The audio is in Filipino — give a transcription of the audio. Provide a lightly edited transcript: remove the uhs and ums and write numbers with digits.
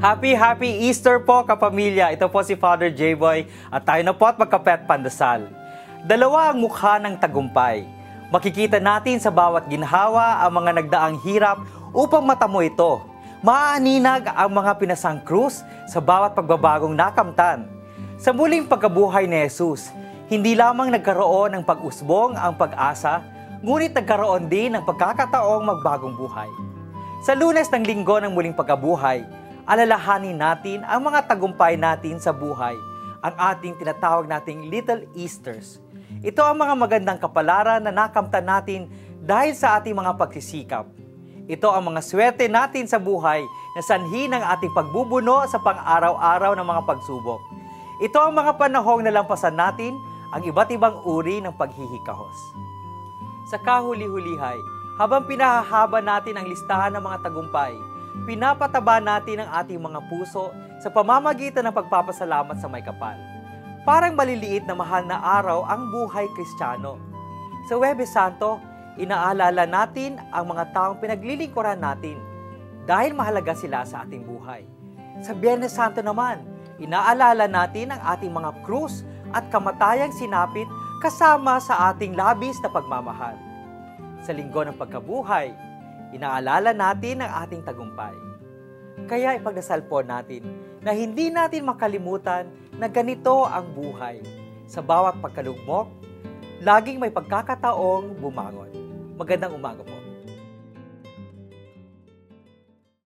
Happy Easter po kapamilya! Ito po si Father J-Boy at tayo na po at magkapet pandasal. Dalawa ang mukha ng tagumpay. Makikita natin sa bawat ginhawa ang mga nagdaang hirap upang matamo ito. Maaninag ang mga pinasang krus sa bawat pagbabagong nakamtan. Sa muling pagkabuhay ni Jesus, hindi lamang nagkaroon ng pag-usbong ang pag-asa, ngunit nagkaroon din ng pagkakataong magbagong buhay. Sa Lunes ng Linggo ng muling pagkabuhay, alalahanin natin ang mga tagumpay natin sa buhay, ang ating tinatawag nating Little Easters. Ito ang mga magandang kapalaran na nakamtan natin dahil sa ating mga pagsisikap. Ito ang mga swerte natin sa buhay na sanhi ng ating pagbubuno sa pang-araw-araw ng mga pagsubok. Ito ang mga panahong nalampasan natin ang iba't ibang uri ng paghihikahos. Sa kahuli-hulihay, habang pinahahaba natin ang listahan ng mga tagumpay, pinapataba natin ang ating mga puso sa pamamagitan ng pagpapasalamat sa may kapal. Parang maliliit na mahal na araw ang buhay Kristiyano. Sa Huwebes Santo, inaalala natin ang mga taong pinaglilingkuran natin dahil mahalaga sila sa ating buhay. Sa Biyernes Santo naman, inaalala natin ang ating mga krus at kamatayang sinapit kasama sa ating labis na pagmamahal. Sa Linggo ng Pagkabuhay, inaalala natin ang ating tagumpay. Kaya ipagdasal po natin na hindi natin makalimutan na ganito ang buhay. Sa bawat pagkalugmok, laging may pagkakataong bumangon. Magandang umaga po.